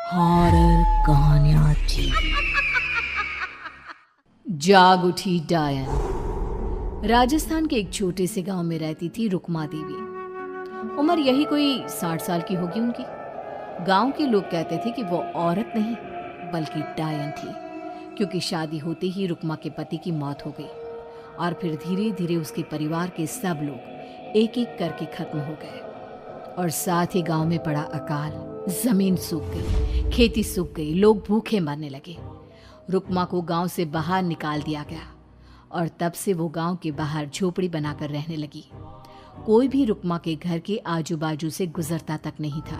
Horror कहानियां थी। जाग उठी डायन। राजस्थान के एक छोटे से गांव में रहती थी रुक्मा देवी। उम्र यही कोई 60 साल की होगी उनकी। गांव के लोग कहते थे कि वो औरत नहीं बल्कि डायन थी, क्योंकि शादी होते ही रुक्मा के पति की मौत हो गई और फिर धीरे धीरे उसके परिवार के सब लोग एक एक करके खत्म हो गए और साथ ही गांव में पड़ा अकाल। जमीन सूख गई, खेती सूख गई, लोग भूखे मरने लगे। रुक्मा को गांव से बाहर निकाल दिया गया और तब से वो गांव के बाहर झोपड़ी बनाकर रहने लगी। कोई भी रुक्मा के घर के आजू बाजू से गुजरता तक नहीं था।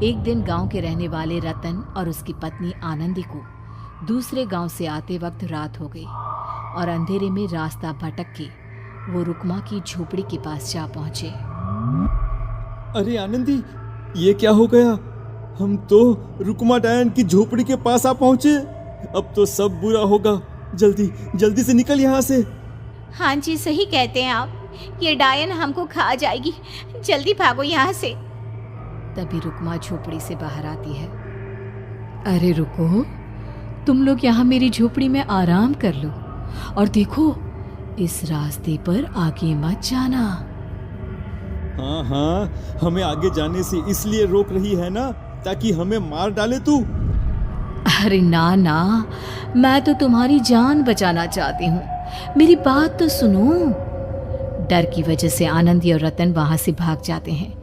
एक दिन गांव के रहने वाले रतन और उसकी पत्नी आनंदी को दूसरे गांव से आते वक्त रात हो गई और अंधेरे में रास्ता भटक के वो रुक्मा की झोपड़ी के पास जा पहुंचे। अरे आनंदी, ये क्या हो गया? हम तो रुक्मा डायन की झोपड़ी के पास आ पहुंचे। अब तो सब बुरा होगा। जल्दी जल्दी से निकल यहाँ से। हाँ जी, सही कहते हैं आप। ये डायन हमको खा जाएगी। जल्दी भागो यहाँ से। तभी रुक्मा झोपड़ी से बाहर आती है। अरे रुको, तुम लोग यहाँ मेरी झोपड़ी में आराम कर लो और देखो, इस रास्ते पर आगे मत जाना। हाँ, हमें आगे जाने से इसलिए रोक रही है ना, ताकि हमें मार डाले तू। अरे ना ना, मैं तो तुम्हारी जान बचाना चाहती हूँ, मेरी बात तो सुनो। डर की वजह से आनंदी और रतन वहां से भाग जाते हैं,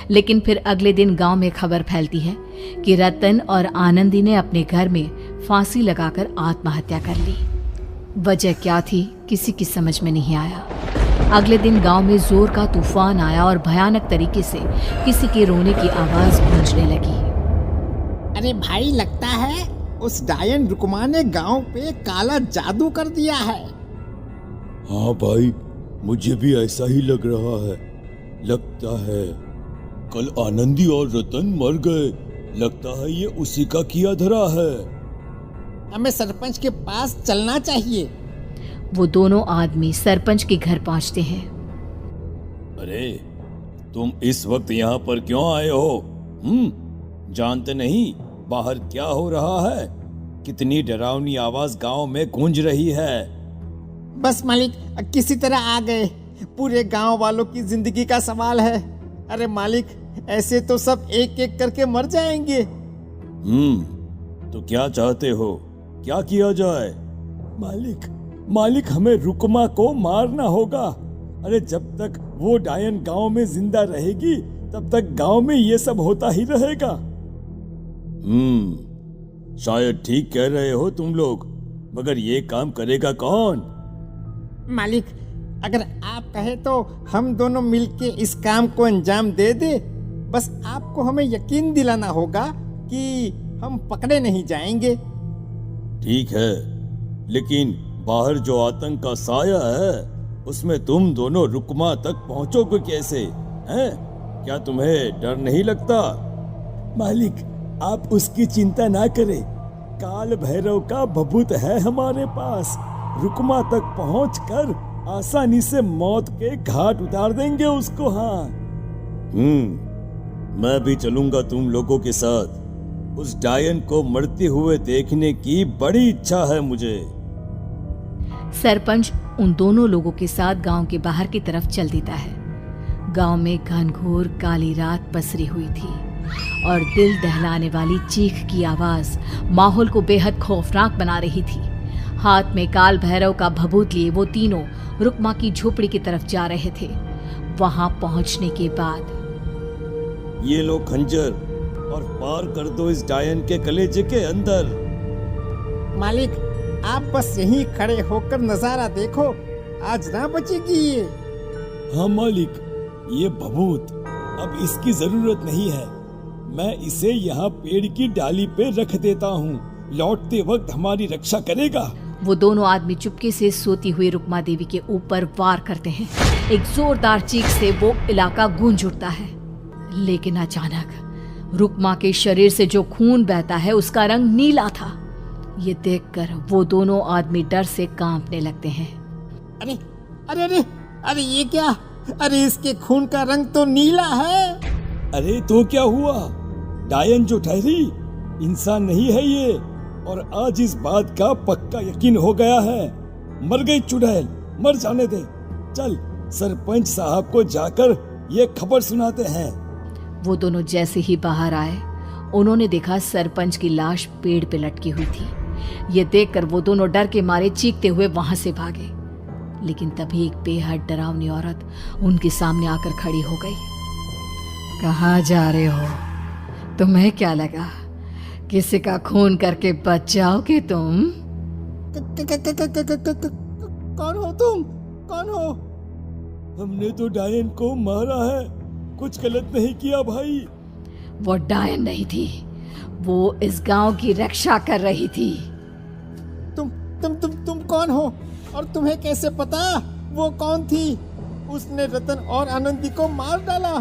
लेकिन फिर अगले दिन गांव में खबर फैलती है कि रतन और आनंदी ने अपने घर में फांसी लगाकर आत्महत्या कर ली। वजह क्या थी किसी की समझ में नहीं आया। अगले दिन गांव में जोर का तूफान आया और भयानक तरीके से किसी के रोने की आवाज गूंजने लगी। अरे भाई, लगता है उस डायन रुक्मा ने गांव पे काला जादू कर दिया है। हाँ भाई, मुझे भी ऐसा ही लग रहा है। लगता है कल आनंदी और रतन मर गए। लगता है ये उसी का किया धरा है। हमें सरपंच के पास चलना चाहिए। वो दोनों आदमी सरपंच के घर पहुंचते हैं। अरे, तुम इस वक्त यहाँ पर क्यों आए हो? जानते नहीं बाहर क्या हो रहा है? कितनी डरावनी आवाज गांव में गूंज रही है। बस मालिक, किसी तरह आ गए। पूरे गांव वालों की जिंदगी का सवाल है। अरे मालिक, ऐसे तो सब एक एक करके मर जाएंगे। तो क्या चाहते हो? क्या किया जाए? मालिक, हमें रुक्मा को मारना होगा। अरे जब तक वो डायन गांव में जिंदा रहेगी तब तक गांव में ये सब होता ही रहेगा। शायद ठीक कह रहे हो तुम लोग, मगर ये काम करेगा कौन? मालिक, अगर आप कहे तो हम दोनों मिलके इस काम को अंजाम दे दे। बस आपको हमें यकीन दिलाना होगा कि हम पकड़े नहीं जाएंगे। ठीक है, लेकिन बाहर जो आतंक का साया है उसमें तुम दोनों रुक्मा तक पहुंचोगे कैसे? हैं? क्या तुम्हें डर नहीं लगता? मालिक, आप उसकी चिंता ना करें। काल भैरव का भभूत है हमारे पास। रुक्मा तक पहुंचकर आसानी से मौत के घाट उतार देंगे उसको। हाँ, मैं भी चलूंगा तुम लोगों के साथ। उस डायन को मरते हुए देखने की बड़ी इच्छा है मुझे। सरपंच उन दोनों लोगों के साथ गांव के बाहर की तरफ चल देता है। गांव में घनघोर काली रात पसरी हुई थी और दिल दहलाने वाली चीख की आवाज माहौल को बेहद खौफनाक बना रही थी। हाथ में काल भैरव का भभूत लिए वो तीनों रुक्मा की झोपड़ी की तरफ जा रहे थे। वहां पहुंचने के बाद, ये लो खंजर और पार कर दो इस डायन के कलेजे के अंदर। मालिक, आप बस यहीं खड़े होकर नजारा देखो, आज ना बचेगी ये। हाँ मालिक, ये भभूत अब इसकी जरूरत नहीं है। मैं इसे यहाँ पेड़ की डाली पे रख देता हूँ। लौटते वक्त हमारी रक्षा करेगा। वो दोनों आदमी चुपके से सोती हुई रुक्मा देवी के ऊपर वार करते हैं। एक जोरदार चीख से वो इलाका गूंज उठता है, लेकिन अचानक रुक्मा के शरीर से जो खून बहता है उसका रंग नीला था। ये देखकर वो दोनों आदमी डर से कांपने लगते हैं। अरे अरे अरे अरे, ये क्या? अरे इसके खून का रंग तो नीला है। अरे तो क्या हुआ? डायन जो ठहरी, इंसान नहीं है ये, और आज इस बात का पक्का यकीन हो गया है। मर गई चुड़ैल, मर जाने दे। चल सरपंच साहब को जाकर ये खबर सुनाते हैं। वो दोनों जैसे ही बाहर आए, उन्होंने देखा सरपंच की लाश पेड़ पे लटकी हुई थी। ये देखकर वो दोनों डर के मारे चीखते हुए वहां से भागे, लेकिन तभी एक बेहद डरावनी औरत उनके सामने आकर खड़ी हो गई। कहाँ जा रहे हो? तुम्हें क्या लगा किसी का खून करके बच जाओगे तुम? कौन हो तुम? कौन हो? हमने तो डायन को मारा है, कुछ गलत नहीं किया भाई। वो डायन नहीं थी, वो इस गांव की रक्षा कर रही थी। तुम कौन हो? और तुम्हें कैसे पता वो कौन थी? उसने रतन और आनंदी को मार डाला।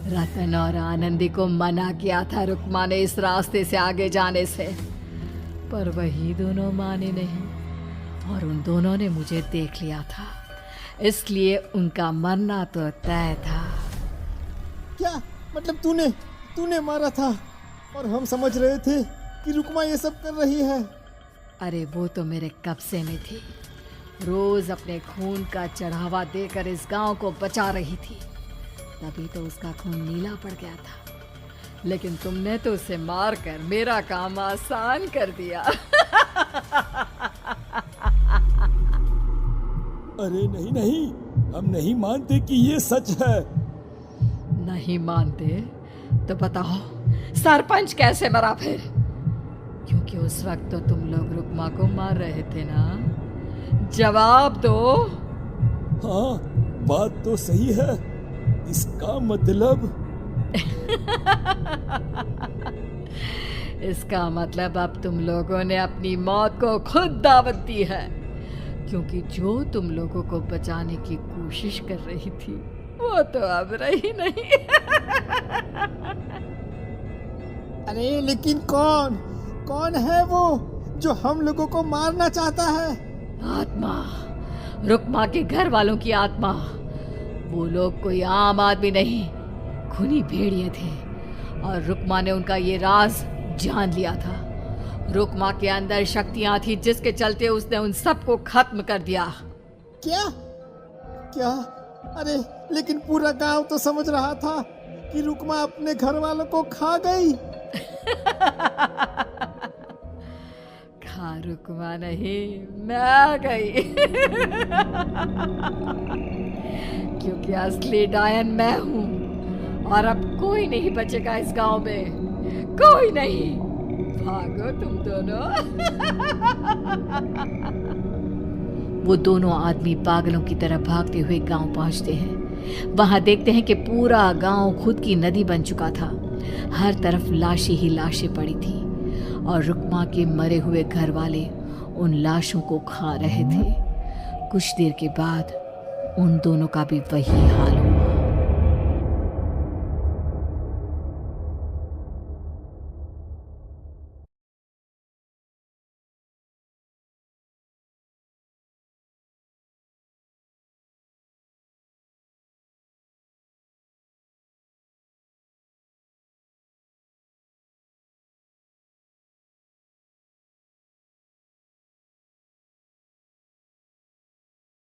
रतन और आनंदी को मना किया था रुक्मा ने इस रास्ते से आगे जाने से, पर वही दोनों माने नहीं, और उन दोनों ने मुझे देख लिया था, इसलिए उनका मरना तो तय था। क्या मतलब तूने मारा था? और हम समझ रहे थे कि रुक्मा ये सब कर रही है। अरे वो तो मेरे कब्जे में थी, रोज अपने खून का चढ़ावा देकर इस गांव को बचा रही थी, तभी तो उसका खून नीला पड़ गया था। लेकिन तुमने तो उसे मारकर मेरा काम आसान कर दिया। अरे नहीं नहीं, हम नहीं मानते कि ये सच है। नहीं मानते तो बताओ सरपंच कैसे मरा फिर? क्योंकि उस वक्त तो तुम लोग रुक्मा को मार रहे थे ना, जवाब दो। हाँ, बात तो सही है। इसका मतलब इसका मतलब अब तुम लोगों ने अपनी मौत को खुद दावत दी है, क्योंकि जो तुम लोगों को बचाने की कोशिश कर रही थी वो तो अब रही नहीं। अरे लेकिन कौन है वो जो हम लोगों को मारना चाहता है? आत्मा, रुक्मा के घर वालों की आत्मा। वो लोग कोई आम आदमी नहीं, खूनी भेड़िए थे, और रुक्मा ने उनका ये राज जान लिया था। रुक्मा के अंदर शक्तियां थी जिसके चलते उसने उन सबको खत्म कर दिया। क्या? अरे लेकिन पूरा गांव तो समझ रहा था कि रुक्मा अपने घर वालों को खा गई। खा रुक्मा नहीं, मैं गई। क्योंकि असली डायन मैं हूँ, और अब कोई नहीं बचेगा इस गांव में, कोई नहीं। भागो तुम दोनों। वो दोनों आदमी पागलों की तरह भागते हुए गांव पहुंचते हैं। वहां देखते हैं कि पूरा गांव खुद की नदी बन चुका था। हर तरफ लाशें ही लाशें पड़ी थी, और रुक्मा के मरे हुए घर वाले उन लाशों को खा रहे थे। कुछ देर के बाद उन दोनों का भी वही हाल हुआ।